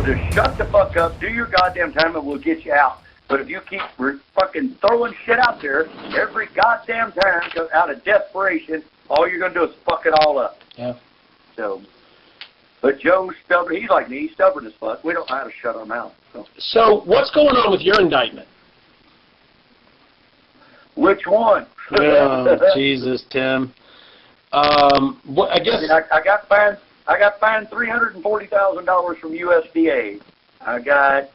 So just shut the fuck up, do your goddamn time, and we'll get you out. But if you keep fucking throwing shit out there every goddamn time out of desperation, all you're going to do is fuck it all up. Yeah. So, but Joe's stubborn. He's like me. He's stubborn as fuck. We don't know how to shut our mouth. So what's going on with your indictment? Which one? Oh, Jesus, Tim. I guess I got fined. I got fined $340,000 from USDA. I got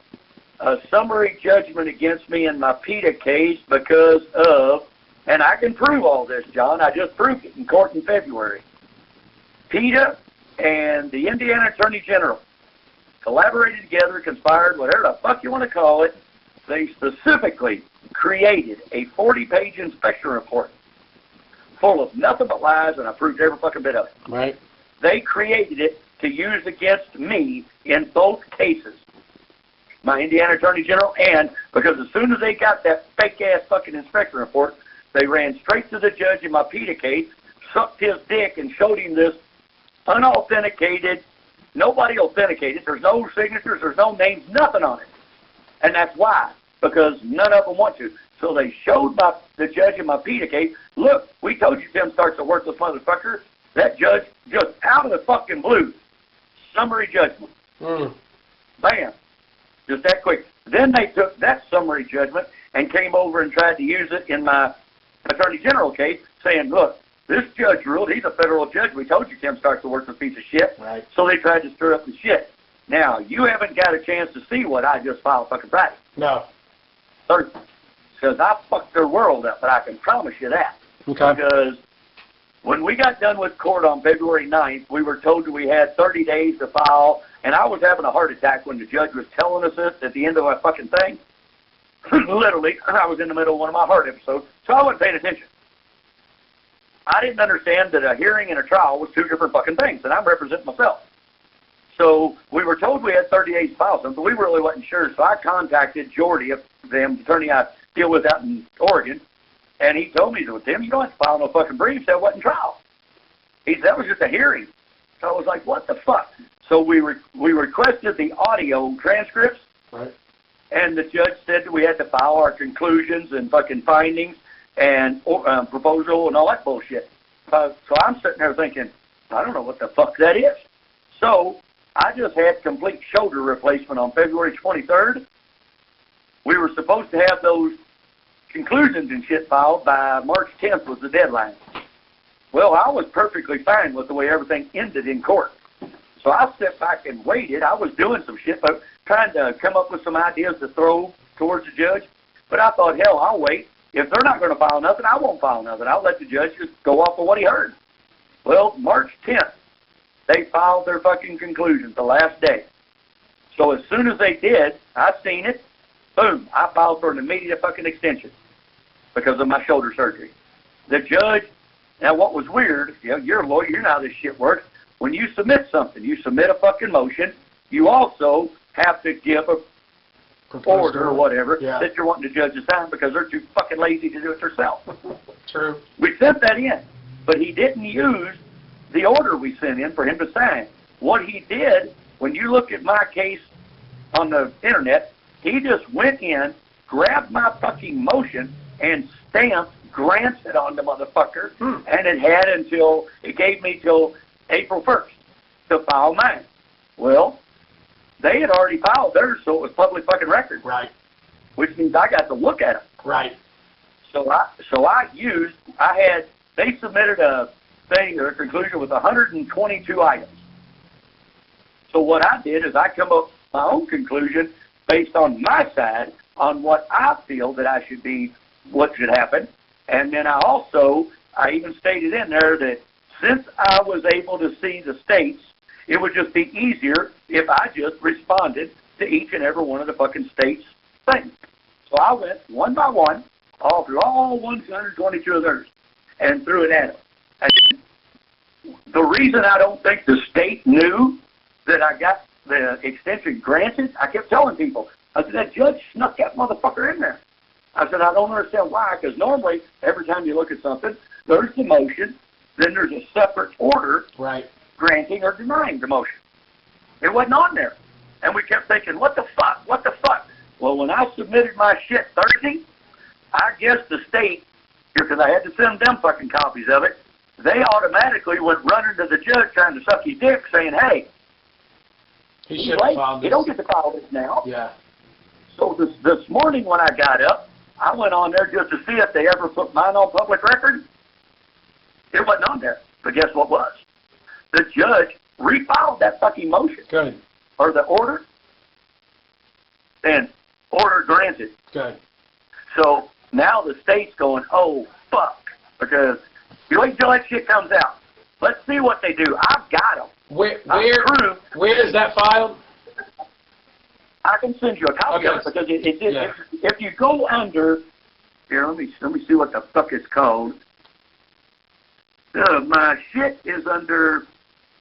a summary judgment against me in my PETA case because of, and I can prove all this, John. I just proved it in court in February. PETA and the Indiana Attorney General collaborated together, conspired, whatever the fuck you want to call it. They specifically created a 40-page inspection report full of nothing but lies, and I proved every fucking bit of it. Right. They created it to use against me in both cases. My Indiana Attorney General, and because as soon as they got that fake-ass fucking inspection report, they ran straight to the judge in my PETA case, sucked his dick, and showed him this unauthenticated, nobody authenticated, there's no signatures, there's no names, nothing on it. And that's why, because none of them want to. So they showed the judge in my PETA case, look, we told you Tim Stark's a worthless motherfucker. That judge, just out of the fucking blue, summary judgment. Bam. Just that quick. Then they took that summary judgment and came over and tried to use it in my Attorney General case, saying, look, this judge ruled, he's a federal judge, we told you Tim Stark's a worthless piece of shit. Right. So they tried to stir up the shit. Now, you haven't got a chance to see what I just filed fucking Friday. No. Thursday. Because I fucked their world up, but I can promise you that. Okay. Because when we got done with court on February 9th, we were told that we had 30 days to file, and I was having a heart attack when the judge was telling us this at the end of our fucking thing. Literally, I was in the middle of one of my heart episodes, so I wasn't paying attention. I didn't understand that a hearing and a trial was two different fucking things, and I'm representing myself. So we were told we had 30 days to file something, but we really wasn't sure, so I contacted Jordy, the attorney I deal with out in Oregon, and he told me, Tim, you don't have to file no fucking briefs. That wasn't trial. He said, that was just a hearing. So I was like, what the fuck? So we requested the audio transcripts. Right. And the judge said that we had to file our conclusions and fucking findings and proposal and all that bullshit. So I'm sitting there thinking, I don't know what the fuck that is. So I just had complete shoulder replacement on February 23rd. We were supposed to have those conclusions and shit filed by March 10th was the deadline. Well, I was perfectly fine with the way everything ended in court. So I sat back and waited. I was doing some shit, but trying to come up with some ideas to throw towards the judge. But I thought, hell, I'll wait. If they're not going to file nothing, I won't file nothing. I'll let the judge just go off of what he heard. Well, March 10th, they filed their fucking conclusions, the last day. So as soon as they did, I seen it. Boom, I filed for an immediate fucking extension because of my shoulder surgery. The judge, now what was weird, you're a lawyer, you know how this shit works. When you submit something, you submit a fucking motion, you also have to give a order or whatever that you're wanting the judge to sign because they're too fucking lazy to do it themselves. True. We sent that in, but he didn't use the order we sent in for him to sign. What he did, when you look at my case on the internet, he just went in, grabbed my fucking motion, and stamped granted on the motherfucker, and it gave me till April 1st to file mine. Well, they had already filed theirs, so it was public fucking record. Right. Which means I got to look at them. Right. They submitted a thing or a conclusion with 122 items. So what I did is I come up with my own conclusion based on my side on what I feel that what should happen. And then I even stated in there that since I was able to see the states, it would just be easier if I just responded to each and every one of the fucking states' things. So I went one by one, through all 122 of theirs, and threw it at them. And the reason I don't think the state knew that I got the extension granted, I kept telling people, I said, that judge snuck that motherfucker in there. I said, I don't understand why, because normally every time you look at something, there's the motion, then there's a separate order right. granting or denying the motion. It wasn't on there. And we kept thinking, what the fuck? What the fuck? Well, when I submitted my shit Thursday, I guess the state, because I had to send them fucking copies of it, they automatically went running to the judge trying to suck his dick, saying, hey, he should have filed this. You don't get to file this now. Yeah. So this morning when I got up, I went on there just to see if they ever put mine on public record. It wasn't on there. But guess what was? The judge refiled that fucking motion. Good. Or the order. And order granted. Good. So now the state's going, oh, fuck. Because you wait until that shit comes out. Let's see what they do. I've got them. Where is that filed? I can send you a copy of it because if you go under here, let me see what the fuck it's called. My shit is under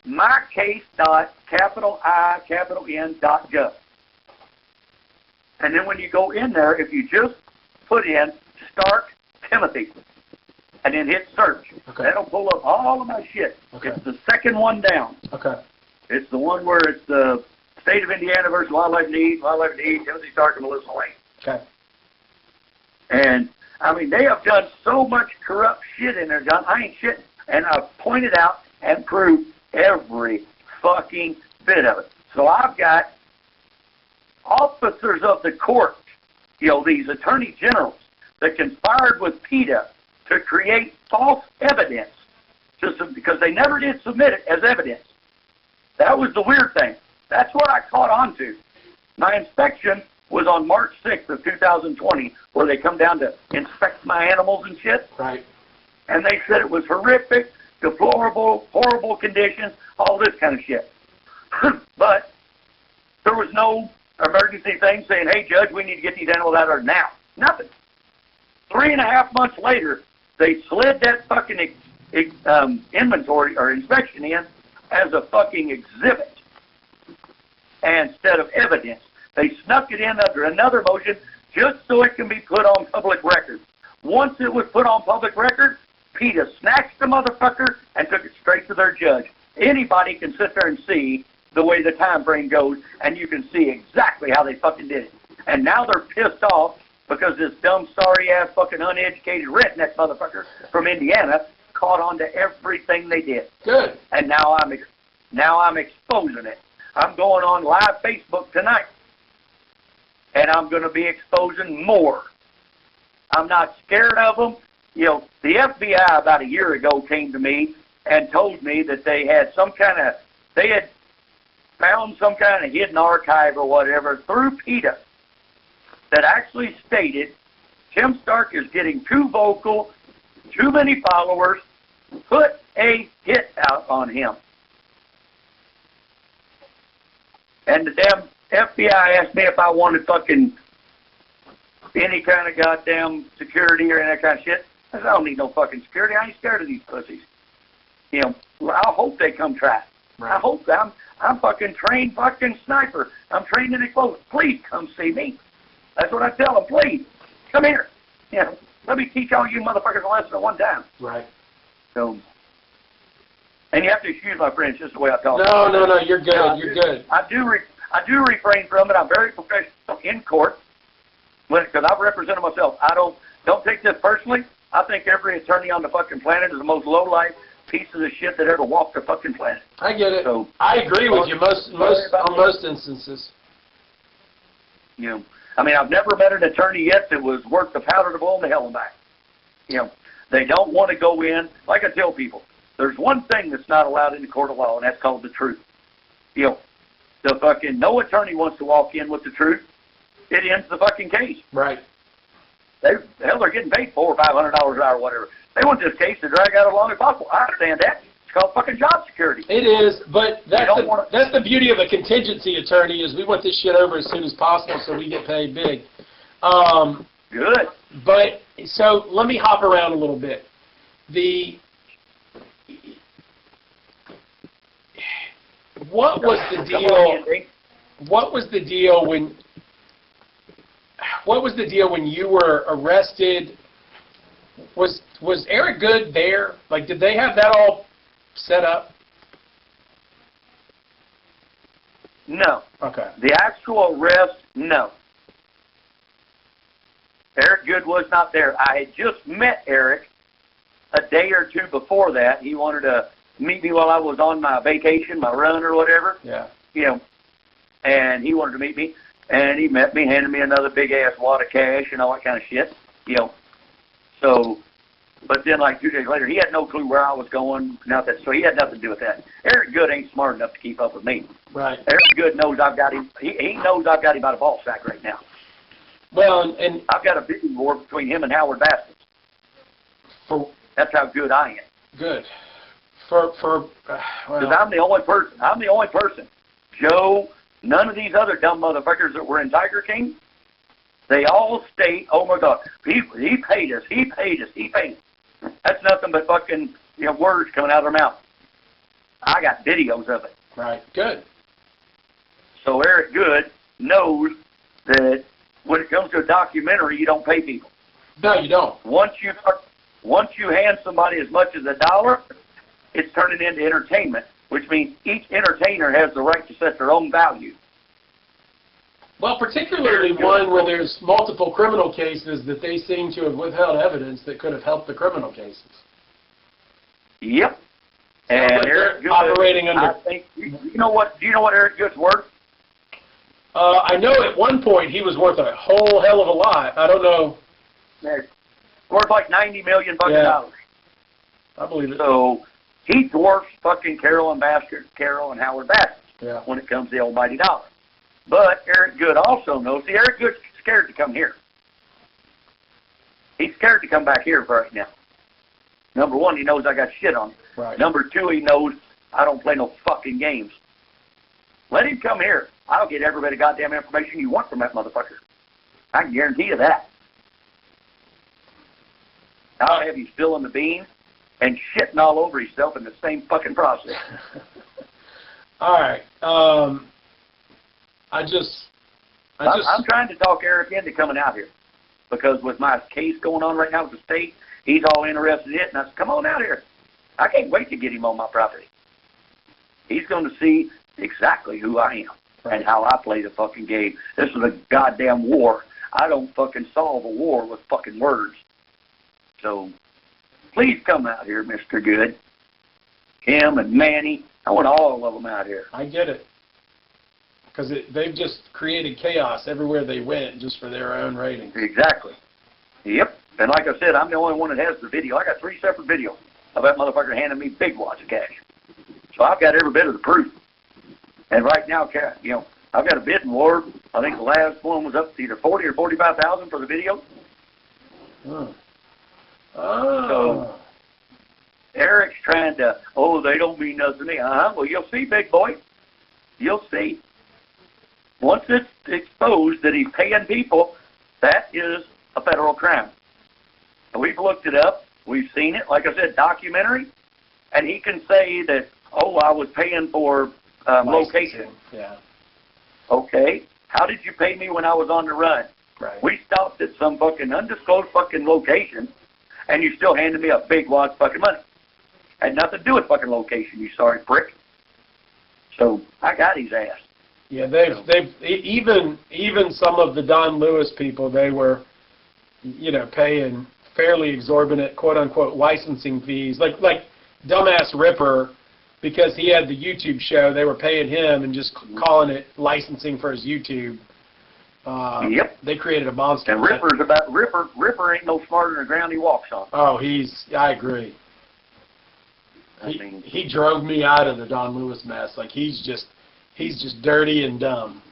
mycase.I.N.gov. And then when you go in there, if you just put in Stark Timothy and then hit search, that'll pull up all of my shit. Okay. It's the second one down. Okay. It's the one where it's the State of Indiana versus Wildlife Needs, Timothy Stark and Melissa Lane. Okay. And, I mean, they have done so much corrupt shit in there, John. I ain't shitting. And I've pointed out and proved every fucking bit of it. So I've got officers of the court, these attorney generals that conspired with PETA to create false evidence because they never did submit it as evidence. That was the weird thing. That's what I caught on to. My inspection was on March 6th of 2020, where they come down to inspect my animals and shit. Right. And they said it was horrific, deplorable, horrible conditions, all this kind of shit. But there was no emergency thing saying, hey, Judge, we need to get these animals out of there now. Nothing. 3.5 months later, they slid that fucking inventory or inspection in as a fucking exhibit instead of evidence. They snuck it in under another motion just so it can be put on public record. Once it was put on public record, PETA snatched the motherfucker and took it straight to their judge. Anybody can sit there and see the way the time frame goes, and you can see exactly how they fucking did it. And now they're pissed off because this dumb, sorry-ass, fucking uneducated redneck motherfucker from Indiana caught on to everything they did. Good. And now I'm exposing it. I'm going on live Facebook tonight, and I'm going to be exposing more. I'm not scared of them. The FBI about a year ago came to me and told me that they had found some kind of hidden archive or whatever through PETA that actually stated Tim Stark is getting too vocal, too many followers, put a hit out on him. And the damn FBI asked me if I wanted fucking any kind of goddamn security or any that kind of shit. I said, I don't need no fucking security. I ain't scared of these pussies. I hope they come try. Right. I hope I'm fucking trained fucking sniper. I'm trained in explosives. Please come see me. That's what I tell them. Please, come here. Let me teach all you motherfuckers a lesson at one time. Right. So, and you have to excuse my French, just the way I talk. No, you're good. You're good. I do refrain from it. I'm very professional in court because I've represented myself. I don't take this personally. I think every attorney on the fucking planet is the most low-life pieces of shit that ever walked the fucking planet. I get it. So, I agree with you on most instances. I've never met an attorney yet that was worth the powder to blow in the hell and back. They don't want to go in. Like I tell people, there's one thing that's not allowed in the court of law, and that's called the truth. The fucking no attorney wants to walk in with the truth. It ends the fucking case. Right. They're getting paid $400 or $500 an hour or whatever. They want this case to drag out as long as possible. I understand that. It's called fucking job security. It is, but that's the beauty of a contingency attorney is we want this shit over as soon as possible so we get paid big. Good. But, so, let me hop around a little bit. What was the deal? What was the deal when you were arrested? Was Eric Good there? Like, did they have that all set up? No. Okay. The actual arrest, no. Eric Good was not there. I had just met Eric a day or two before that. He wanted to meet me while I was on my vacation, my run or whatever. Yeah. You know, and he wanted to meet me, and he met me, handed me another big-ass wad of cash and all that kind of shit, you know. So, but then like 2 days later, he had no clue where I was going, nothing, so he had nothing to do with that. Eric Good ain't smart enough to keep up with me. Right. Eric Good knows I've got him, he knows I've got him by the ball sack right now. Well, and I've got a bidding war between him and Howard Bastards. That's how good I am. Good. Well, because I'm the only person. Joe, none of these other dumb motherfuckers that were in Tiger King, they all state, oh my God, he paid us. That's nothing but fucking, you know, words coming out of their mouth. I got videos of it. Right. Good. So Eric Good knows that when it comes to a documentary, you don't pay people. No, you don't. Once you hand somebody as much as $1, it's turning into entertainment, which means each entertainer has the right to set their own value. Well, particularly one where there's multiple criminal cases that they seem to have withheld evidence that could have helped the criminal cases. Yep. And like Eric Good, operating under. I think, do you know what Eric Good's worth? I know at one point he was worth a whole hell of a lot. I don't know. Worth like $90 million dollars. I believe it. So he dwarfs fucking Carole and Howard Bastards when it comes to the almighty dollar. But Eric Good also knows. See, Eric Good's scared to come here. He's scared to come back here right now. Number one, he knows I got shit on him. Right. Number two, he knows I don't play no fucking games. Let him come here. I'll get every bit of goddamn information you want from that motherfucker. I can guarantee you that. I'll have you spilling the beans and shitting all over himself in the same fucking process. All right. I'm trying to talk Eric into coming out here because with my case going on right now with the state, he's all interested in it, and I said, come on out here. I can't wait to get him on my property. He's going to see exactly who I am and how I play the fucking game. This is a goddamn war. I don't fucking solve a war with fucking words. So please come out here, Mr. Good. Him and Manny. I want all of them out here. I get it. Because they've just created chaos everywhere they went just for their own ratings. Exactly. Yep. And like I said, I'm the only one that has the video. I got 3 separate videos of that motherfucker handing me big wads of cash. So I've got every bit of the proof. And right now, you know, I've got a bidding war. I think the last one was up to either 40 or 45,000 for the video. Oh. So Eric's trying to, they don't mean nothing to me. Well, you'll see, big boy. You'll see. Once it's exposed that he's paying people, that is a federal crime. And we've looked it up. We've seen it. Like I said, documentary. And he can say that, I was paying for location. Yeah. Okay. How did you pay me when I was on the run? Right. We stopped at some fucking undisclosed fucking location, and you still handed me a big wad of fucking money. Had nothing to do with fucking location, you sorry prick. So I got his ass. Yeah, they've even some of the Don Lewis people, they were, paying fairly exorbitant quote unquote licensing fees, like dumbass Ripper, because he had the YouTube show. They were paying him and just calling it licensing for his YouTube. Yep. They created a monster. And Ripper ain't no smarter than the ground he walks on. Oh, I agree. He drove me out of the Don Lewis mess. Like he's just dirty and dumb.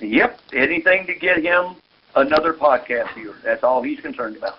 Yep. Anything to get him another podcast viewer. That's all he's concerned about.